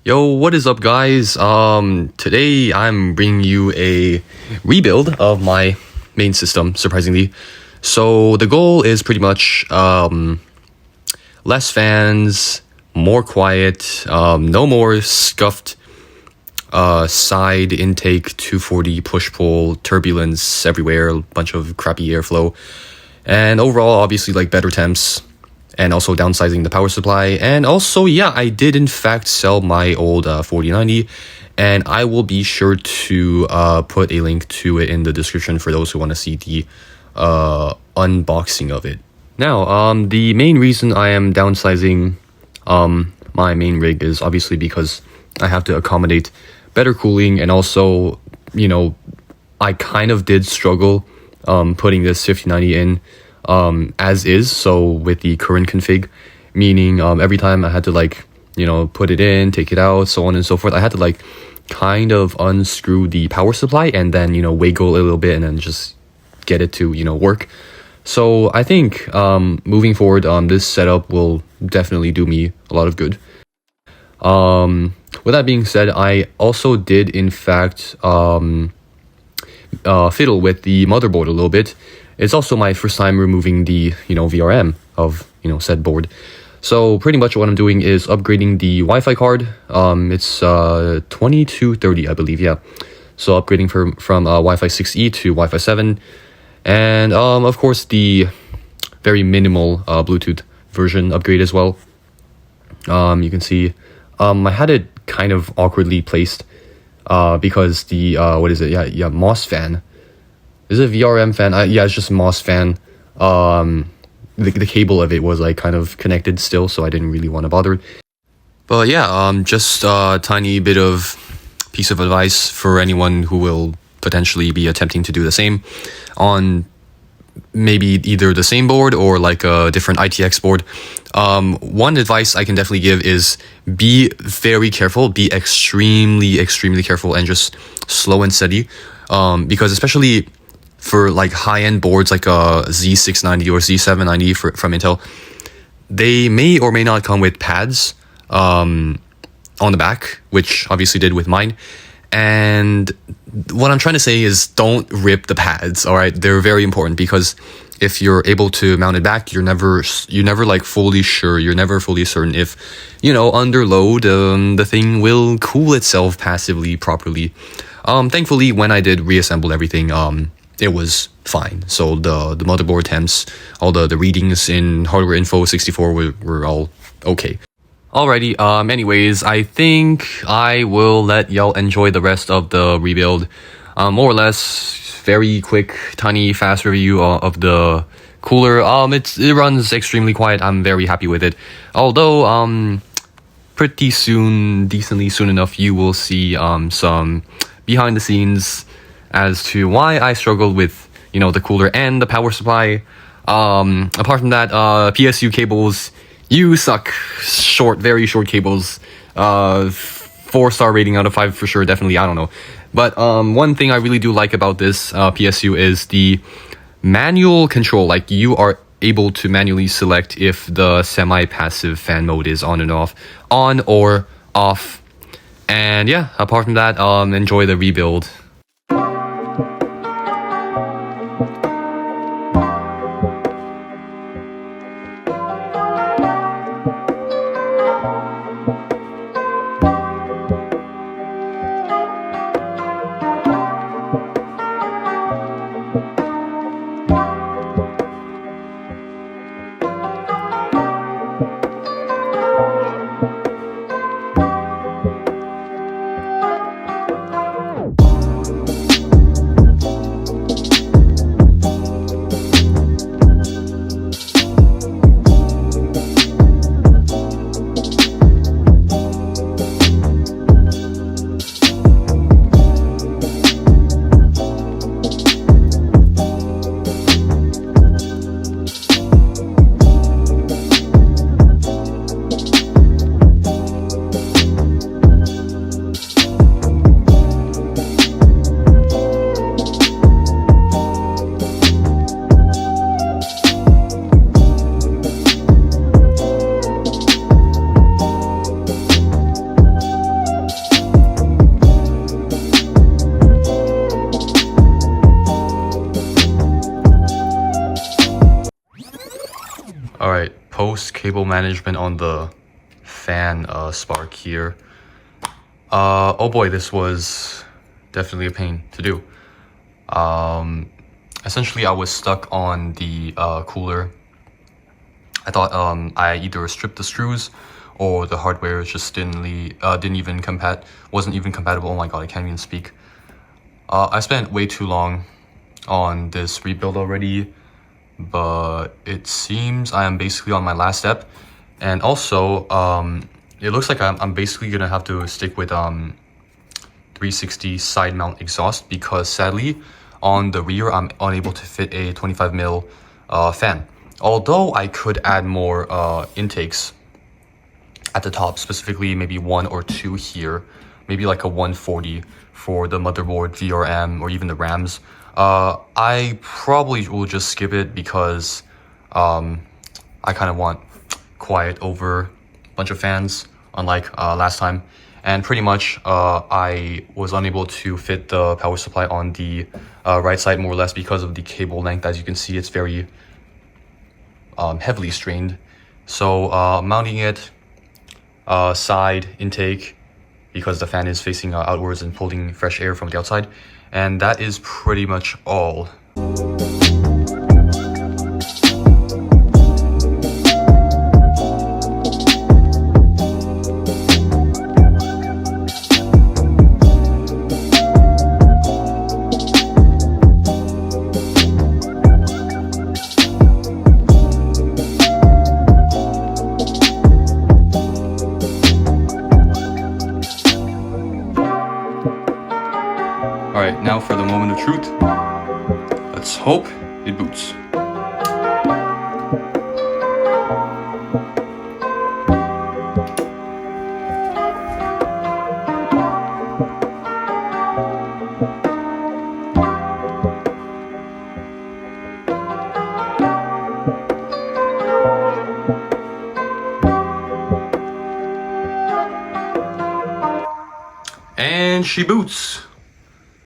Yo, what is up, guys? Today I'm bringing you a rebuild of my main system, surprisingly. So the goal is pretty much less fans, more quiet, no more scuffed side intake 240 push-pull turbulence everywhere, a bunch of crappy airflow, and overall obviously like better temps. And also downsizing the power supply. And also, yeah, I did in fact sell my old 4090, and I will be sure to put a link to it in the description for those who want to see the unboxing of it. Now, the main reason I am downsizing my main rig is obviously because I have to accommodate better cooling, and also, you know, I kind of did struggle putting this 5090 in as is, so with the current config, meaning every time I had to put it in, take it out, so on and so forth, I had to kind of unscrew the power supply and then wiggle a little bit and then just get it to work. So I think moving forward, this setup will definitely do me a lot of good. With that being said, I also did in fact fiddle with the motherboard a little bit. It's also my first time removing the, VRM of, said board. So pretty much what I'm doing is upgrading the Wi-Fi card. It's 2230, I believe, yeah. So upgrading from Wi-Fi 6E to Wi-Fi 7. And of course the very minimal Bluetooth version upgrade as well. You can see I had it kind of awkwardly placed because the, MOS fan. Is it a VRM fan? Yeah, it's just a MOS fan. The cable of it was kind of connected still, so I didn't really want to bother. But yeah, just a tiny bit of piece of advice for anyone who will potentially be attempting to do the same on maybe either the same board or a different ITX board. One advice I can definitely give is be very careful, be extremely careful, and just slow and steady, because especially for high-end boards like a Z690 or Z790 from Intel, they may or may not come with pads on the back, which obviously did with mine. And what I'm trying to say is don't rip the pads, all right? They're very important, because if you're able to mount it back, you're never fully sure, you're never fully certain if, under load, the thing will cool itself passively properly. Thankfully, when I did reassemble everything, it was fine. So the motherboard temps, all the readings in hardware info 64 were all okay. Alrighty, anyways, I think I will let y'all enjoy the rest of the rebuild. More or less, very quick, tiny, fast review of the cooler. It runs extremely quiet. I'm very happy with it. Although, pretty soon, decently soon enough, you will see some behind the scenes as to why I struggled with, the cooler and the power supply. Apart from that, PSU cables, you suck. Very short cables. 4-star rating out of 5 for sure, definitely, I don't know. But one thing I really do like about this PSU is the manual control. You are able to manually select if the semi-passive fan mode is on and off, on or off. And yeah, apart from that, enjoy the rebuild. cable management on the fan spark here. Oh boy, this was definitely a pain to do. Essentially, I was stuck on the cooler. I thought I either stripped the screws or the hardware just wasn't even compatible. Oh my god, I can't even speak. I spent way too long on this rebuild already, but it seems I am basically on my last step. And also, it looks like I'm basically gonna have to stick with 360 side mount exhaust, because sadly on the rear I'm unable to fit a 25mm fan. Although I could add more intakes at the top, specifically maybe 1 or 2 here, maybe like a 140 for the motherboard, VRM, or even the RAMs. I probably will just skip it because I kind of want quiet over a bunch of fans, unlike last time. And pretty much I was unable to fit the power supply on the right side, more or less because of the cable length. As you can see, it's very heavily strained. So mounting it side intake, because the fan is facing outwards and pulling fresh air from the outside. And that is pretty much all. Alright, now for the moment of truth. Let's hope it boots. And she boots.